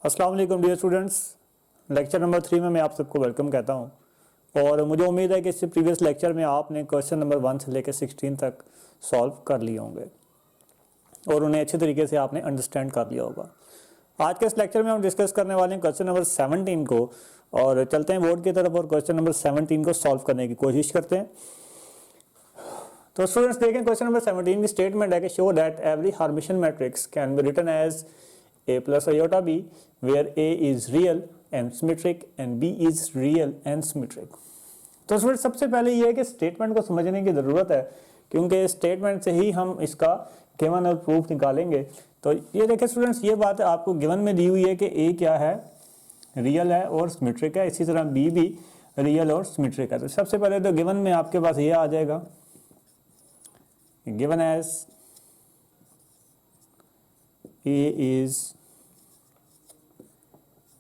अस्सलाम वालेकुम dear students. Lecture number 3 में मैं आप सबको वेलकम कहता हूं और मुझे उम्मीद है कि इससे प्रीवियस लेक्चर में आपने क्वेश्चन नंबर 1 से लेकर 16 तक सॉल्व कर लिए होंगे और उन्हें अच्छे तरीके से आपने अंडरस्टैंड कर लिया होगा। आज के इस लेक्चर में हम डिस्कस करने वाले हैं क्वेश्चन नंबर 17 को और चलते हैं बोर्ड की तरफ और क्वेश्चन नंबर 17 को सॉल्व करने की कोशिश करते हैं। तो स्टूडेंट्स देखें, क्वेश्चन नंबर 17 की स्टेटमेंट है कि show that every Hermitian matrix can be written as a plus iota b where a is real and symmetric and b is real and symmetric। तो स्टूडेंट सबसे पहले ये है कि स्टेटमेंट को समझने की ज़रूरत है क्योंकि स्टेटमेंट से ही हम इसका गिवन और प्रूफ निकालेंगे। तो ये देखें स्टूडेंट्स, ये बात आपको गिवन में दी हुई है कि a क्या है, रियल है और सिमेट्रिक है, इसी तरह b भी रियल और सिमेट्रिक है। तो सबसे पहले तो गिवन में आपके पास ये आ जाएगा, given as a is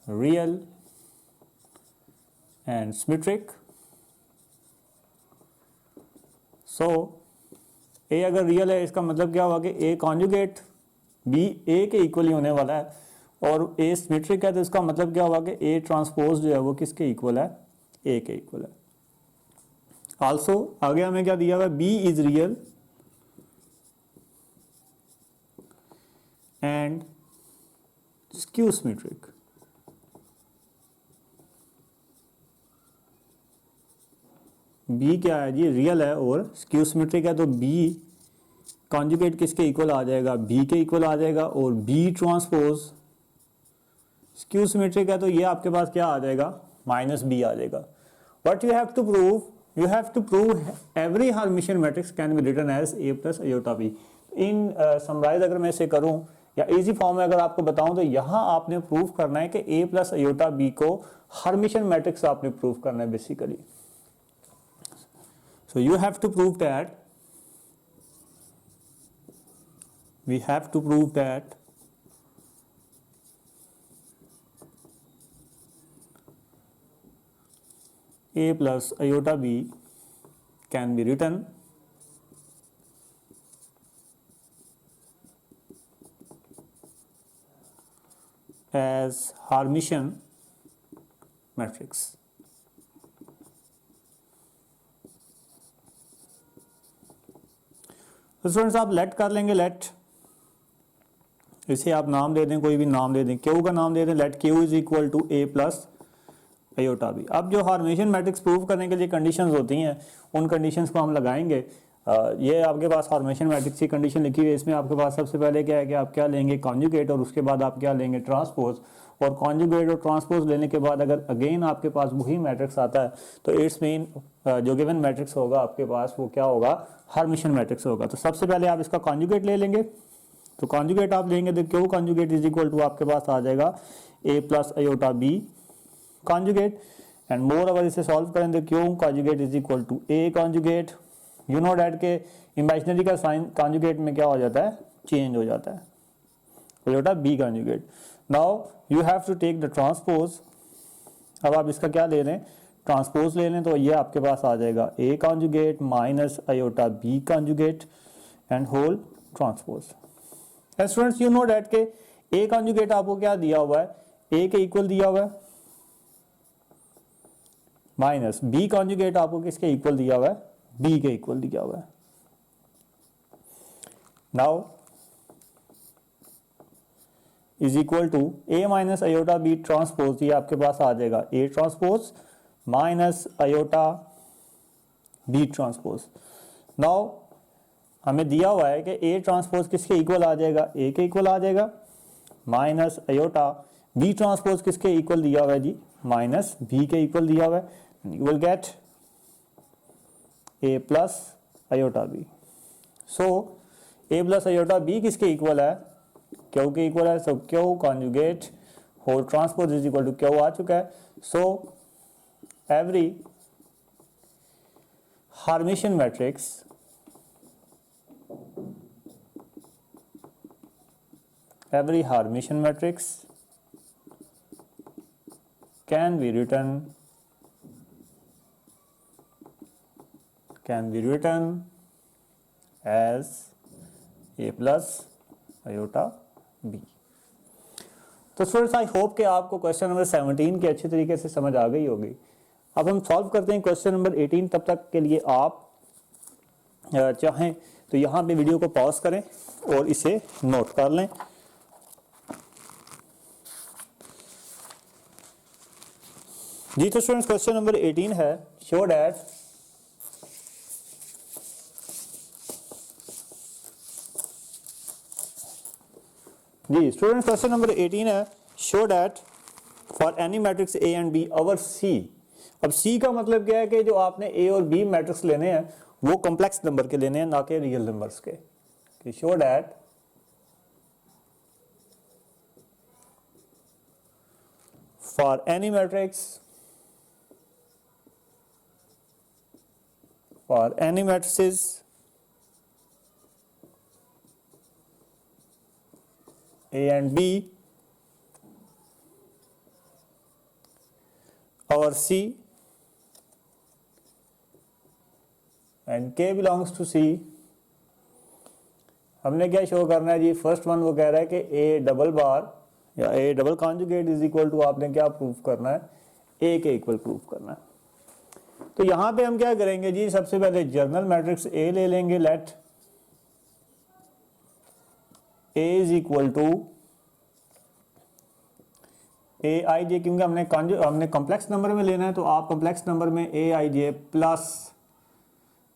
real and symmetric। so a अगर रियल है इसका मतलब क्या हुआ कि a कॉन्जुगेट b a के इक्वली होने वाला है और a सिमेट्रिक है तो इसका मतलब क्या हुआ कि a ट्रांसपोज जो है वो किसके इक्वल है, a के इक्वल है। आल्सो आगे हमें क्या दिया हुआ है, b is real and skew symmetric. b क्या है जी, रियल है और स्क्यू सिमेट्रिक है तो b कॉन्जुगेट किसके इक्वल आ जाएगा, b के इक्वल आ जाएगा और b ट्रांसपोज स्क्यू सिमेट्रिक है तो ये आपके पास क्या आ जाएगा, -b आ जाएगा। What you have to prove, you have to prove every Hermitian matrix can be written as a plus iota b। In summarise अगर मैं इसे करूं या इजी फॉर्म में अगर आपको बताऊं तो यहां आपने प्रूव करना है कि a प्लस आयोटा b को हर्मिशन मैट्रिक्स आपने प्रूव करना है basically. So you have to prove that, we have to prove that a plus iota b can be written as Hermitian matrix। तो स्टूडेंट्स आप let कर लेंगे, late इसे आप नाम दे दें, कोई भी नाम दे दें, क्यू का नाम दे दें, let Q is equal to a plus iota B. अब जो हार्मेशन मैट्रिक्स प्रूव करने के लिए कंडीशंस होती हैं उन कंडीशंस को हम लगाएंगे। ये आपके पास हार्मेशन मैट्रिक्स की कंडीशन लिखी हुई है, इसमें आपके पास सबसे पहले क्या है कि आप क्या लेंगे, कॉन्जुगेट, और उसके बाद आप क्या लेंगे, ट्रांसपोज। और कॉन्जुगेट और ट्रांसपोज लेने के बाद अगर अगेन आपके पास वही मैट्रिक्स आता है तो इट्स मीन जो गिवन मैट्रिक्स होगा आपके पास वो क्या होगा, हार्मेशन मैट्रिक्स होगा। तो सबसे पहले आप इसका कॉन्जुगेट ले लेंगे, तो कॉन्जुगेट आप लेंगे तो Q conjugate is equal to आपके पास आ जाएगा a plus iota b conjugate and more अगर इसे सॉल्व करें तो Q conjugate is equal to a conjugate. You know that के इमेजिनरी का साइन कॉन्जुगेट में क्या हो जाता है, चेंज हो जाता है, iota b conjugate. Now you have to take the transpose. अब आप इसका क्या ले रहे हैं, ट्रांसपोज ले लें तो ये आपके पास आ जाएगा a conjugate minus iota b conjugate and whole transpose. Students you know that के a कॉन्जुगेट आपको क्या दिया हुआ है, a के इक्वल दिया हुआ है, माइनस b कॉन्जुगेट आपको किसके इक्वल दिया हुआ है, b के इक्वल दिया हुआ है। Now is equal to a minus iota b transpose, ये आपके पास आ जाएगा a transpose minus iota b transpose. Now हमें दिया हुआ है कि a ट्रांसपोज किसके इक्वल आ जाएगा, a के इक्वल आ जाएगा, माइनस आयोटा b ट्रांसपोज किसके इक्वल दिया हुआ है जी, माइनस b के इक्वल दिया हुआ है। You will get a plus iota b। So a plus iota b किसके इक्वल है, क्यू के इक्वल है। So Q conjugate whole transpose is equal to Q आ चुका है। So every hermitian matrix can be written as a plus iota b। तो students I hope कि आपको क्वेश्चन नंबर 17 की अच्छी तरीके से समझ आ गई होगी। अब हम सॉल्व करते हैं क्वेश्चन नंबर 18। तब तक के लिए आप चाहें तो यहाँ पे वीडियो को पॉज करें और इसे नोट कर लें। जी तो स्टूडेंट्स क्वेश्चन नंबर 18 है, शो दैट जी स्टूडेंट्स क्वेश्चन नंबर 18 है, show that for any matrix A and B over C. अब सी का मतलब क्या है कि जो आपने ए और बी मैट्रिक्स लेने हैं वो कॉम्प्लेक्स नंबर के लेने हैं, ना कि रियल नंबर्स के। कि show that for any matrix for any matrices A and B our C and K belongs to C। हमने क्या शो करना है जी, फर्स्ट वन वो कह रहा है कि A डबल बार या A double conjugate is equal to, आपने क्या प्रूफ करना है, A के इक्वल प्रूफ करना है। तो यहां पे हम क्या करेंगे जी, सबसे पहले जर्नल मैट्रिक्स ए ले लेंगे, let A is equal to A I J, क्योंकि हमने कॉम्प्लेक्स नंबर में लेना है, तो आप कॉम्प्लेक्स नंबर में ए I J plus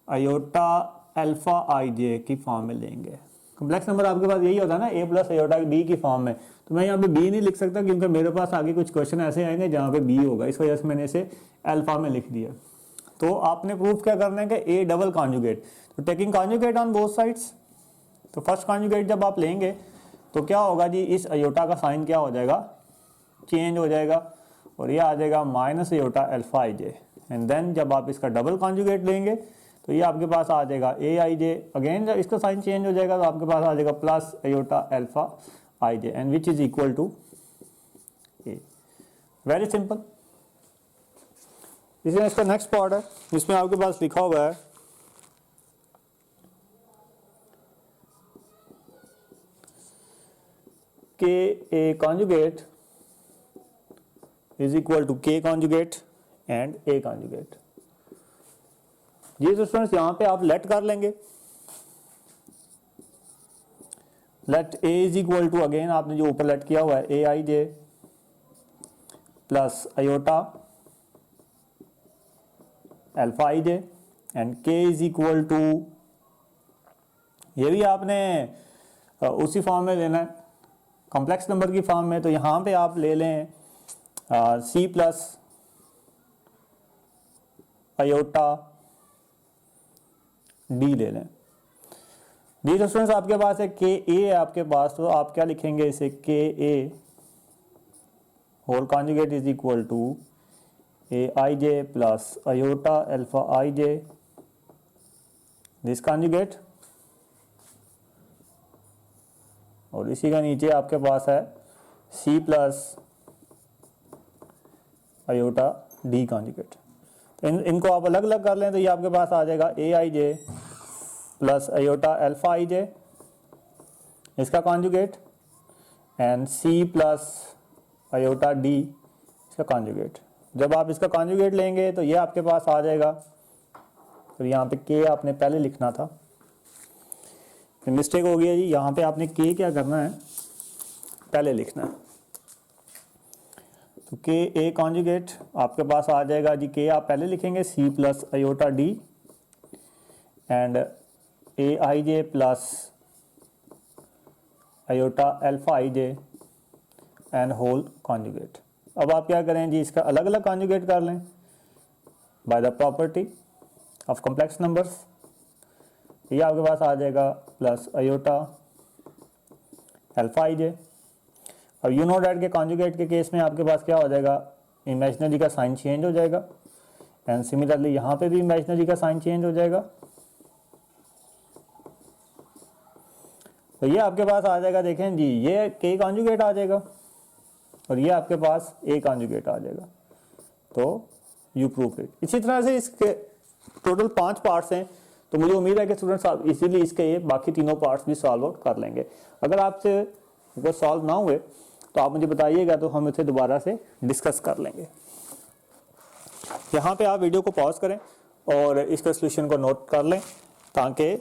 iota alpha I जे की फॉर्म में लेंगे। कॉम्प्लेक्स नंबर आपके पास यही होता है ना, ए प्लस आयोटा बी की फॉर्म में। तो मैं यहाँ पे बी नहीं लिख सकता क्योंकि मेरे पास आगे कुछ क्वेश्चन ऐसे आएंगे जहाँ पे बी होगा, इस वजह से मैंने इसे अल्फा में लिख दिया। तो आपने प्रूफ क्या करना है कि ए डबल कॉन्जुगेट, तो taking conjugate on both sides. तो फर्स्ट कॉन्जुगेट जब आप लेंगे तो क्या होगा जी, इस अयोटा का साइन क्या हो जाएगा, चेंज हो जाएगा और ये आ जाएगा minus iota alpha I J. And then जब आप इसका डबल कॉन्जुगेट लेंगे तो ये आपके पास आ जाएगा ए आई जे, अगेन जब इसका साइन चेंज हो जाएगा तो आपके पास आ जाएगा plus iota alpha I J, and which is equal to A. Very simple. इसमें इसका नेक्स्ट पार्ट है, जिसमें आपके पास लिखा हुआ है K A conjugate is equal to K conjugate and A conjugate. ये तो स्टूडेंट्स यहां पे आप लेट कर लेंगे, let A is equal to, again आपने जो ऊपर लेट किया हुआ है, A I J plus iota alpha I J and K is equal to, ये भी आपने उसी फॉर्म में लेना है, कॉम्प्लेक्स नंबर की फॉर्म में। तो यहाँ पे आप ले लें सी प्लस अयोटा डी ले लें। डी तो स्टूडेंट्स आपके पास है के ए है आपके पास, तो आप क्या लिखेंगे इसे, K A whole conjugate is equal to A I J plus iota alpha I J this conjugate, और इसी का नीचे आपके पास है C plus iota D conjugate. तो इनको आप अलग अलग कर लें तो ये आपके पास आ जाएगा A I J plus iota alpha I J इसका conjugate and C plus iota D इसका कॉन्जुगेट। जब आप इसका कॉन्जुगेट लेंगे तो ये आपके पास आ जाएगा, तो यहाँ पे के आपने पहले लिखना था, तो मिस्टेक हो गई है जी, यहाँ पे आपने के क्या करना है, पहले लिखना है। तो के ए कॉन्जुगेट आपके पास आ जाएगा जी, के आप पहले लिखेंगे C plus iota D and A I J plus iota alpha I J and whole conjugate. अब आप क्या करें जी, इसका अलग अलग कॉन्जुगेट कर लें by the property of complex numbers. ये आपके पास आ जाएगा प्लस अयोटा अल्फा आई जे। अब यू नो डैट के कॉन्जुगेट के केस में आपके पास क्या हो जाएगा, इमेजिनरी का साइन चेंज हो जाएगा एंड सिमिलरली यहाँ पे भी इमेजिनरी का साइन चेंज हो जाएगा। तो ये आपके पास आ जाएगा, देखें जी, ये के कॉन्जुगेट आ जाएगा और ये आपके पास ए कॉन्जुगेट आ जाएगा। तो यू प्रूफ इट। इसी तरह से इसके टोटल 5 पार्ट्स हैं, तो मुझे उम्मीद है कि स्टूडेंट्स आप इजीली इसके ये बाकी तीनों पार्ट्स भी सॉल्व आउट कर लेंगे। अगर आपसे वो सॉल्व ना हुए तो आप मुझे बताइएगा तो हम इसे दोबारा से डिस्कस कर लेंगे। यहाँ पे आप वीडियो को पॉज करें और इसका सोल्यूशन को नोट कर लें ताकि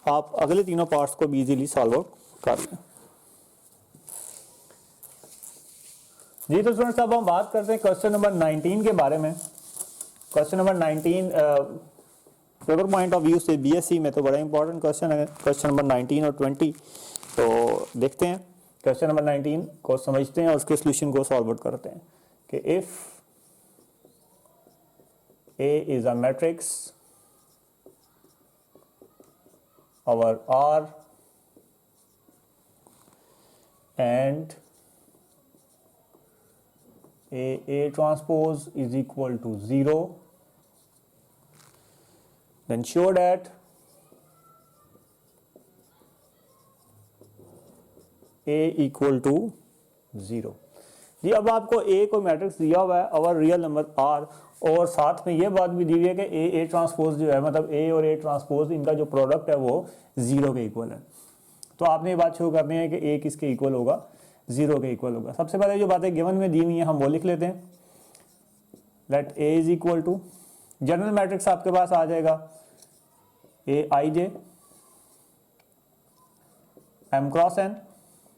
आप अगले तीनों पार्ट्स को भी इजीली सॉल्व कर लें। जी तो स्टूडेंट्स अब हम बात करते हैं क्वेश्चन नंबर 19 के बारे में। Question number 19 paper point of view से बीएससी में तो बड़ा इंपॉर्टेंट क्वेश्चन है, क्वेश्चन नंबर 19 और 20। तो देखते हैं क्वेश्चन नंबर 19 को समझते हैं और उसके सोल्यूशन को सॉल्व आउट करते हैं कि if A is a matrix over R and A transpose is equal to 0, then show that A equal to 0। जी अब आपको A को मैट्रिक्स दिया हुआ है और रियल नंबर R, और साथ में ये बात भी दी हुई है कि A ट्रांसपोज जो है, मतलब A और A ट्रांसपोज इनका जो प्रोडक्ट है वो 0 के इक्वल है। तो आपने ये बात शो करनी है कि A किसके इक्वल होगा, 0 के इक्वल होगा। सबसे पहले जो बातें गिवन में दी हुई हैं हम वो लिख लेते हैं। Let A is equal to, general matrix आपके पास आ जाएगा Aij M क्रॉस N।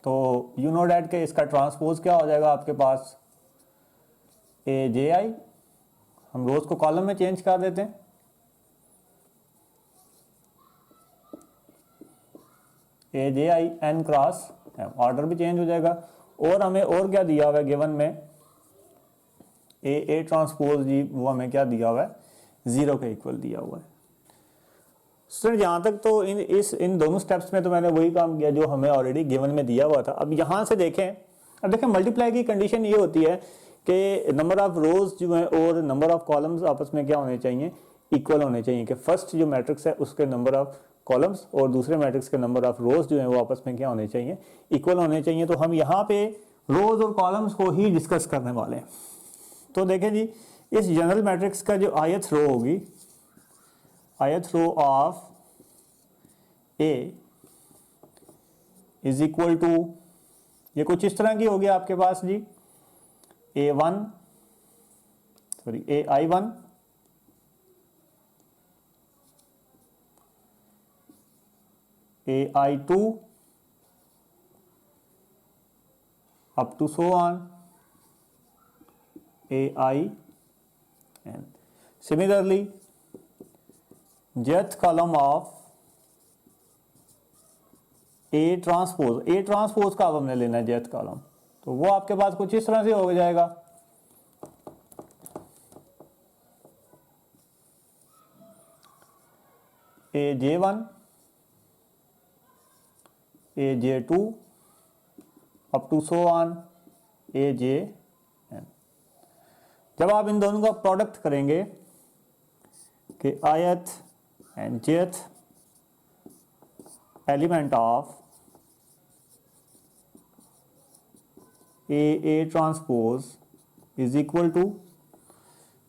तो यू नो डैट के इसका ट्रांसपोज क्या हो जाएगा आपके पास Aj। हम रोज को कॉलम में चेंज कर देते हैं, Aj N cross M, order भी चेंज हो जाएगा। और हमें और क्या दिया हुआ है गिवन में, A ट्रांसपोज जी वो हमें क्या दिया हुआ है, 0 के इक्वल दिया हुआ है। स्टूडेंट यहाँ तक तो इन दोनों स्टेप्स में तो मैंने वही काम किया जो हमें ऑलरेडी गिवन में दिया हुआ था। अब यहाँ से देखें, अब देखें मल्टीप्लाई की कंडीशन ये होती है कि नंबर ऑफ रोज जो है और नंबर ऑफ कॉलम्स आपस में क्या होने चाहिए, इक्वल होने चाहिए। कि फर्स्ट जो मैट्रिक्स है उसके नंबर ऑफ कॉलम्स और दूसरे मैट्रिक्स के नंबर ऑफ रोज जो है वो आपस में क्या होने चाहिए, इक्वल होने चाहिए। तो हम यहाँ पे रोज और कॉलम्स को ही डिस्कस करने वाले हैं। तो देखें जी, इस जनरल मैट्रिक्स का जो ith रो होगी, ith row of A is equal to, ये कुछ इस तरह की होगी आपके पास जी, ai1 ai2 up to so on ain। Similarly, jth column of A transpose का अब हमने लेना है jth कॉलम, तो वो आपके पास कुछ इस तरह से हो जाएगा, aj1 aj2 up to so on ajn। जब आप इन दोनों का प्रोडक्ट करेंगे कि ith and jth element of A transpose is equal to,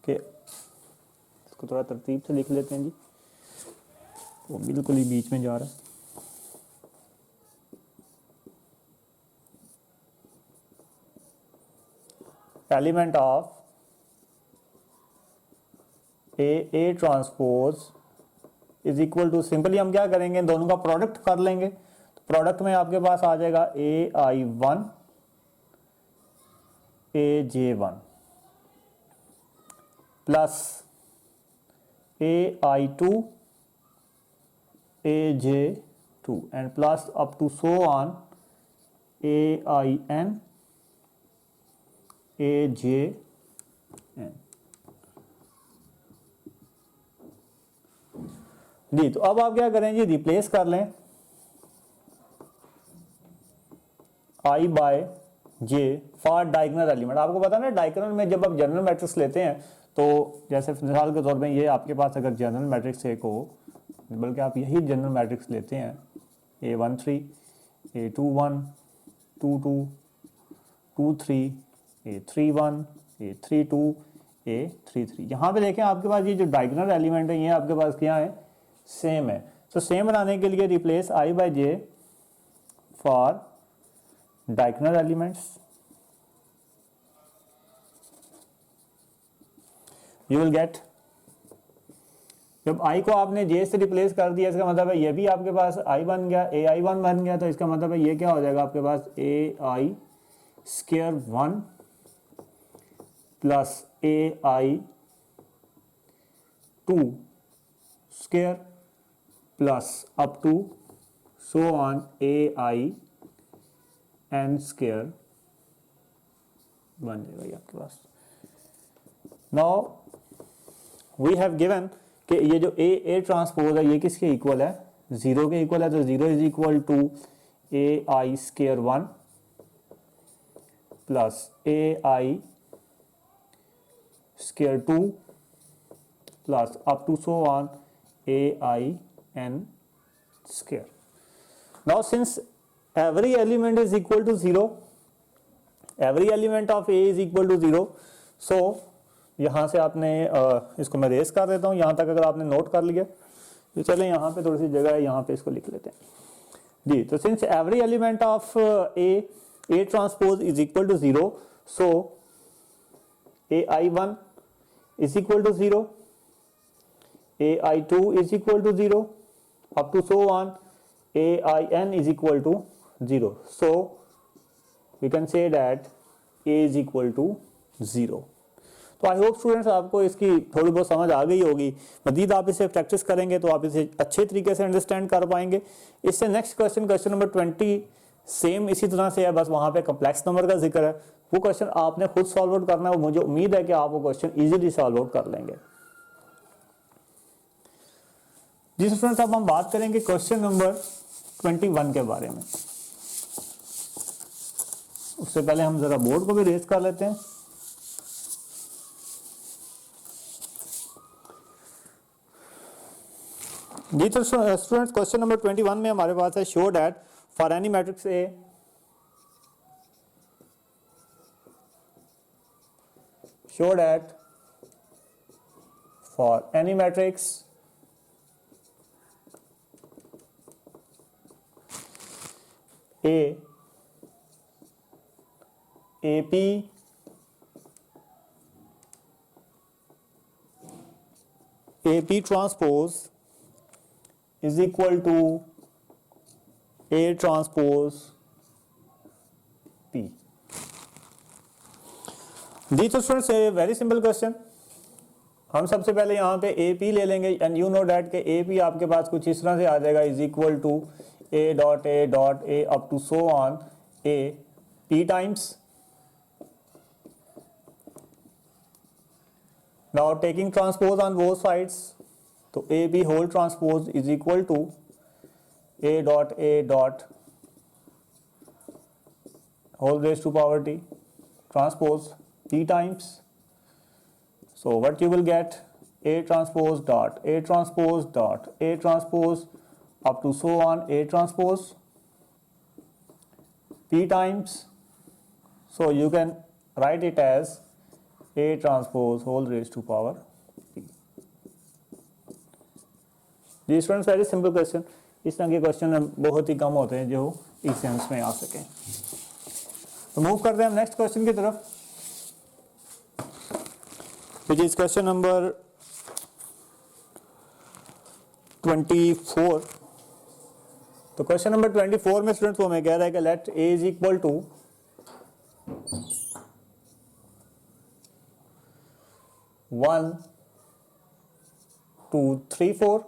के इसको थोड़ा तरतीब से लिख लेते हैं जी, वो बिल्कुल ही बीच में जा रहा है। Element of A transpose is equal to, simply हम क्या करेंगे, दोनों का प्रोडक्ट कर लेंगे। तो प्रोडक्ट में आपके पास आ जाएगा ai1 aj1 plus ai2 aj2 and plus up to so on ain ajn। जी तो अब आप क्या करें जी, रिप्लेस कर लें i by j for diagonal element. आपको पता ना डायगोनल में जब आप जनरल मैट्रिक्स लेते हैं तो जैसे मिसाल के तौर पे ये आपके पास अगर जनरल मैट्रिक्स एक हो, बल्कि आप यही जनरल मैट्रिक्स लेते हैं a13 a21 22 23 a31 a32 a33। यहाँ पे देखें आपके पास ये जो डायगोनल एलिमेंट है ये आपके पास क्या है, सेम है। तो सेम बनाने के लिए replace i by j for diagonal elements you will get, जब i को आपने j से रिप्लेस कर दिया इसका मतलब है ये भी आपके पास i बन गया, ai1 बन गया, तो इसका मतलब है ये क्या हो जाएगा आपके पास ai square 1 plus ai2 square plus up to so on ai n square बन जाएगा ये आपके पास। नाउ वी हैव गिवन कि ये जो ए ट्रांसपोज है ये किसके इक्वल है, 0 के इक्वल है, तो 0 is equal to ai square 1 plus ai square 2 plus up to so on ai n square. Now since every element is equal to 0, every element of a is equal to 0, so यहाँ से आपने इसको मैं race कर देता हूँ यहाँ तक, अगर आपने नोट कर लिया तो चले यहाँ पे थोड़ी सी जगह है, यहाँ पे इसको लिख लेते हैं जी। तो since every element of A transpose is equal to 0, so ai1 is equal to 0, ai2 is equal to 0 up to so on ain is equal to 0, so we can say that a is equal to 0। तो I hope students आपको इसकी थोड़ी बहुत समझ आ गई होगी, मजीद आप इसे प्रैक्टिस करेंगे तो आप इसे अच्छे तरीके से अंडरस्टैंड कर पाएंगे। इससे next question, question number 20 same इसी तरह से है, बस वहां पे कम्प्लेक्स नंबर का जिक्र है, वो क्वेश्चन आपने खुद सॉल्व आउट करना है, मुझे उम्मीद है कि आप वो क्वेश्चन इजीली सॉल्व आउट कर लेंगे। जी स्टूडेंट्स अब हम बात करेंगे क्वेश्चन नंबर 21 के बारे में। उससे पहले हम जरा बोर्ड को भी रेज कर लेते हैं। जी तो स्टूडेंट्स क्वेश्चन नंबर 21 में हमारे पास है show that for any matrix A show that for any matrix A AP AP transpose is equal to A transpose P। जी तो स्टूडेंट्स वेरी सिंपल क्वेश्चन, हम सबसे पहले यहाँ पे AP ले लेंगे एंड यू नो डैट के AP आपके पास कुछ इस तरह से आ जाएगा, is equal to a dot a up to so on a p times। Now taking transpose on both sides, तो a b whole transpose is equal to a dot whole raised to power t transpose p times। So what you will get, a transpose dot a transpose dot a transpose up to so on a transpose p times, so you can write it as a transpose whole raised to power p। जी students very simple question, इस तरह के question बहुत ही कम होते हैं जो exams में आ सकें। तो मूव करते हैं हम नेक्स्ट क्वेश्चन की तरफ, विच इज क्वेश्चन नंबर 24। तो क्वेश्चन नंबर 24 में स्टूडेंट्स वो हमें कह रहा है कि let a is equal to 1 2 3 4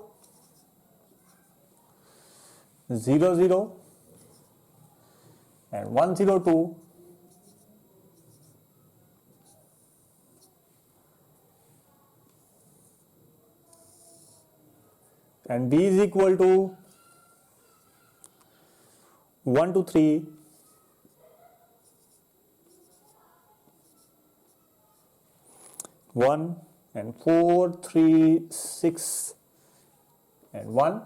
0 0 and 1 0 2 and b is equal to 1 2 3 1 and 4 3 6 and 1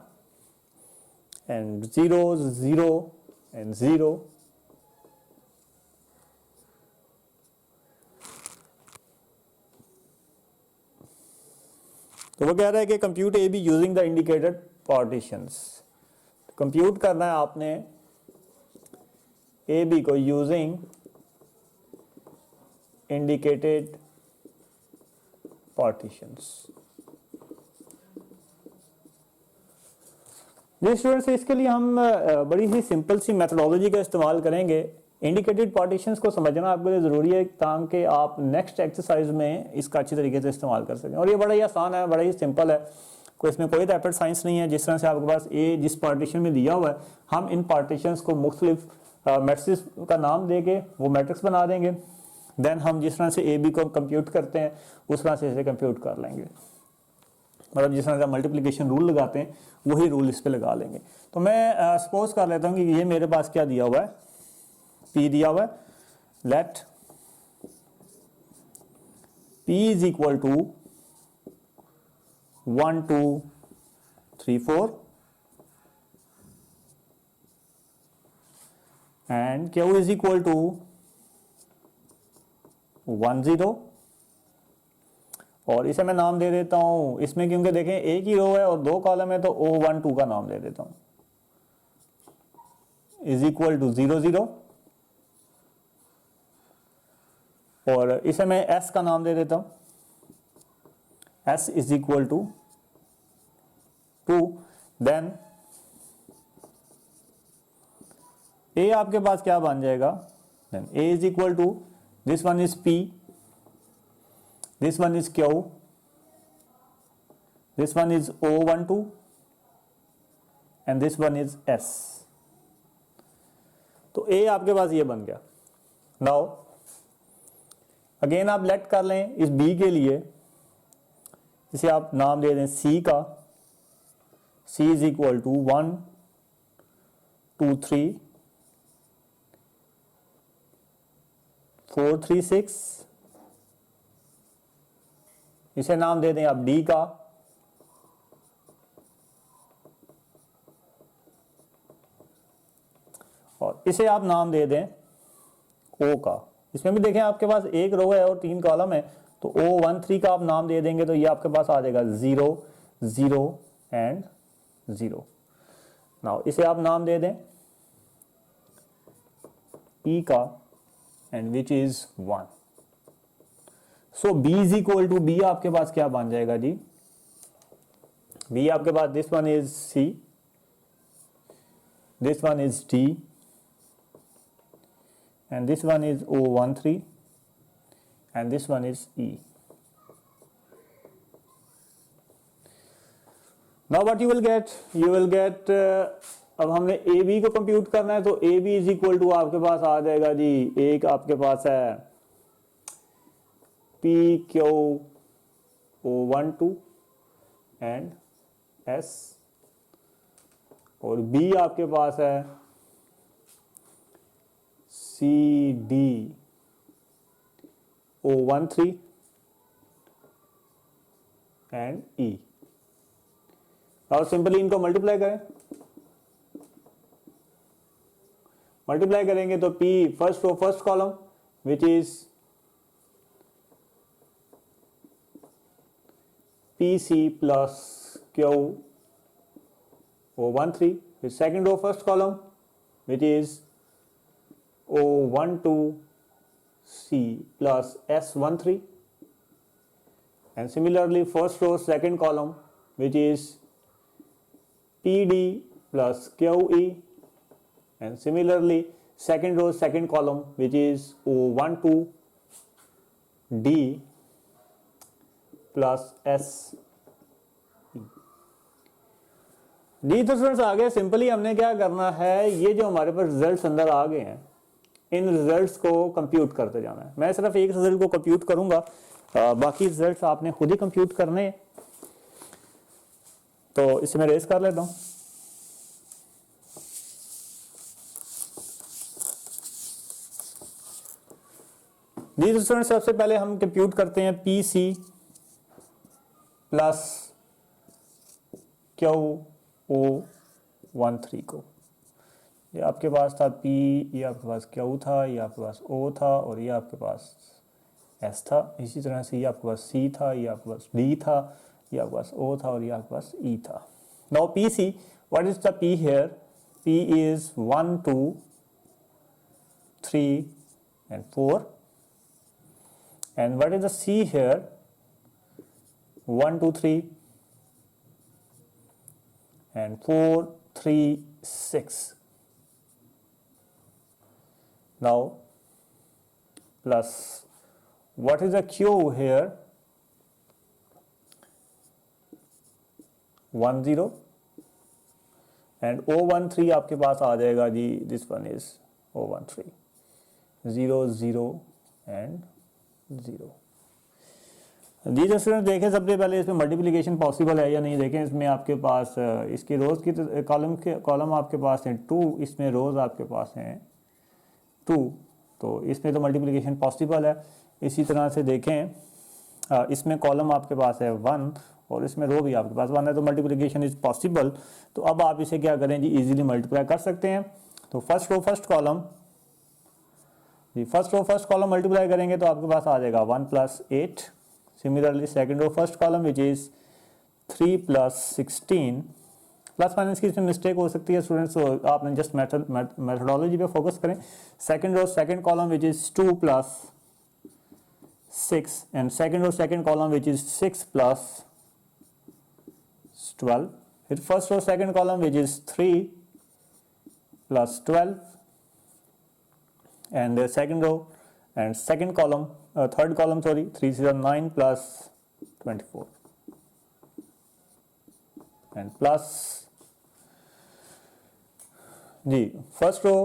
and 0 0 and 0। तो वो कह रहा है कि compute A be using the indicated partitions. Compute करना है आपने ए बी को यूजिंग इंडिकेटेड पार्टीशंस। जी स्टूडेंट्स, इसके लिए हम बड़ी ही सिंपल सी मेथडोलॉजी का इस्तेमाल करेंगे। इंडिकेटेड पार्टीशंस को समझना आपके लिए ज़रूरी है ताकि आप नेक्स्ट एक्सरसाइज में इसका अच्छी तरीके से इस्तेमाल कर सकें। और ये बड़ा ही आसान है, बड़ा ही सिंपल है, कोई इसमें कोई रैपिड साइंस नहीं है। जिस तरह से आपके पास ए जिस पार्टीशन में दिया हुआ है, हम इन पार्टीशंस को मुख्तलिफ मैट्रिक्स का नाम देके वो मैट्रिक्स बना देंगे। देन हम जिस तरह से ए बी को कंप्यूट करते हैं उस तरह से इसे कंप्यूट कर लेंगे। मतलब जिस तरह से मल्टीप्लिकेशन रूल लगाते हैं वही रूल इस पे लगा लेंगे। तो मैं सपोज कर लेता हूँ कि ये मेरे पास क्या दिया हुआ है, P दिया हुआ है। Let P is equal to 1 2 3 4 and Q is equal to 1 0। और इसे मैं नाम दे देता हूं, इसमें क्योंकि देखें एक ही रो है और 2 कॉलम है तो O1 2 का नाम दे देता हूं, इज इक्वल टू 0 0। और इसे मैं S का नाम दे देता हूं, S is equal to 2। Then A आपके पास क्या बन जाएगा, then A is equal to this one is P, this one is Q, this one is O12 and this one is S। तो A आपके पास ये बन गया। नाउ अगेन आप लेट कर लें इस B के लिए, इसे आप नाम दे दें C का। C is equal to 1 2 3 4 3 6। इसे नाम दे दें आप D का। और इसे आप नाम दे दें O का। इसमें भी देखें आपके पास एक रो है और 3 कॉलम है, तो O13 का आप नाम दे देंगे तो ये आपके पास आ जाएगा 0 0 एंड 0। नाउ इसे आप नाम दे दें E का and which is 1। So B is equal to B आपके पास क्या बन जाएगा जी, B आपके पास this one is C, this one is D and this one is O13 and this one is E। Now what you will get, अब हमने AB को कंप्यूट करना है तो AB इज इक्वल टू आपके पास आ जाएगा जी, एक आपके पास है P Q O12 and S, और B आपके पास है C D O13 and E। और सिंपली इनको मल्टीप्लाई करें, मल्टीप्लाई करेंगे तो P first row first column which is PC plus Q O13, फिर second row first column which is O12 C plus S13 and similarly first row second column which is PD plus QE and similarly second row second column which is O12 D plus S। जी तो students आगे simply हमने क्या करना है, ये जो हमारे पास results अंदर आ गए हैं इन रिजल्ट्स को कंप्यूट करते जाना है। मैं सिर्फ एक रिजल्ट को कंप्यूट करूंगा, बाकी रिजल्ट्स आपने खुद ही कंप्यूट करने हैं। तो इसे मैं रेस कर लेता हूं। जी तो स्टूडेंट्स सबसे पहले हम कंप्यूट करते हैं PC प्लस QO13 को। ये आपके पास था P, ये आपके पास Q था, ये आपके पास O था और ये आपके पास S था। इसी तरह से ये आपके पास C था, ये आपके पास D था, ये आपके पास O था और ये आपके पास E था। Now PC, what is the P here? P is 1 2 3 and 4 and what is the C here? 1 2 3 and 4 3 6. Now plus what is the Q here? 1 0 and O13 आपके पास आ जाएगा जी, this one is O13 0 0 and 0. जी जो student देखें सबसे पहले इसमें मल्टीप्लिकेशन पॉसिबल है या नहीं, देखें इसमें आपके पास इसकी रोज़ की कॉलम आपके पास हैं 2, इसमें रोज़ आपके पास हैं 2, तो इसमें तो मल्टीप्लिकेशन पॉसिबल है। इसी तरह से देखें इसमें कॉलम आपके पास है 1 और इसमें रो भी आपके पास 1 है, तो मल्टीप्लिकेशन इज़ पॉसिबल। तो अब आप इसे क्या करें जी, इजीली मल्टीप्लाई कर सकते हैं। तो फर्स्ट रो फर्स्ट कॉलम जी, first row first column multiply करेंगे तो आपके पास आ जाएगा 1 + 8। Similarly second row first column which is 3 + 16। Plus minus की इसमें मिस्टेक हो सकती है स्टूडेंट्स, तो आपने जस्ट मेथडोलॉजी पे फोकस करें। Second row second column which is 2 + 6 and second row second column which is 6 + 12। फिर first row second column which is 3 + 12 and the second row and second column third column 3 is 9 + 24 and plus जी first row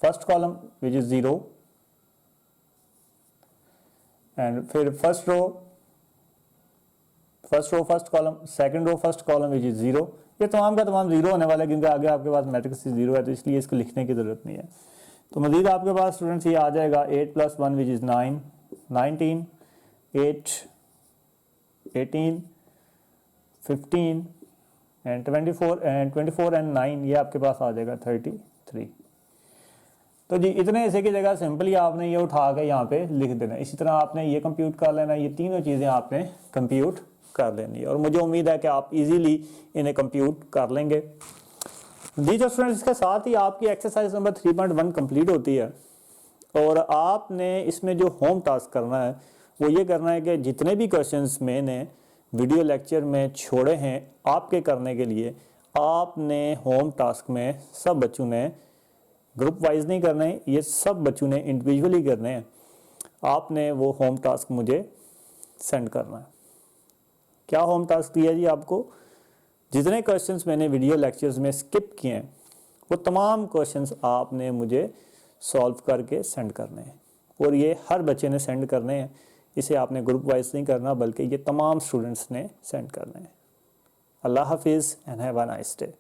first column which is 0 and फिर first row first column second row first column which is 0। ये तमाम का तमाम 0 होने वाला है क्योंकि आगे आपके पास मैट्रिक्स 0 है, तो इसलिए इसको लिखने की ज़रूरत नहीं है। तो मज़ीद आपके पास स्टूडेंट्स ये आ जाएगा 8 + 1 विच इज़ 9, 19, 8, 18, 15 एंड 24 एंड 9 ये आपके पास आ जाएगा 33। तो जी इतने ऐसे की जगह सिंपली आपने ये उठा के यहाँ पे लिख देना। इसी तरह आपने ये कंप्यूट कर लेना, ये तीनों चीज़ें आपने कंप्यूट कर लेनी है और मुझे उम्मीद है कि आप इजीली इन्हें कंप्यूट कर लेंगे। जी जो स्टूडेंट्स इसके साथ ही आपकी एक्सरसाइज नंबर 3.1 कंप्लीट होती है और आपने इसमें जो होम टास्क करना है वो ये करना है कि जितने भी क्वेश्चंस मैंने वीडियो लेक्चर में छोड़े हैं आपके करने के लिए, आपने होम टास्क में सब बच्चों ने ग्रुप वाइज नहीं करने, ये सब बच्चों ने इंडिविजुअली करने हैं। आपने वो होम टास्क मुझे सेंड करना है। क्या होम टास्क दिया जी आपको? जितने क्वेश्चंस मैंने वीडियो लेक्चर्स में स्किप किए हैं वो तमाम क्वेश्चंस आपने मुझे सॉल्व करके सेंड करने हैं और ये हर बच्चे ने सेंड करने हैं। इसे आपने ग्रुप वाइज नहीं करना बल्कि ये तमाम स्टूडेंट्स ने सेंड करने हैं। अल्लाह हाफिज़ and have a nice day.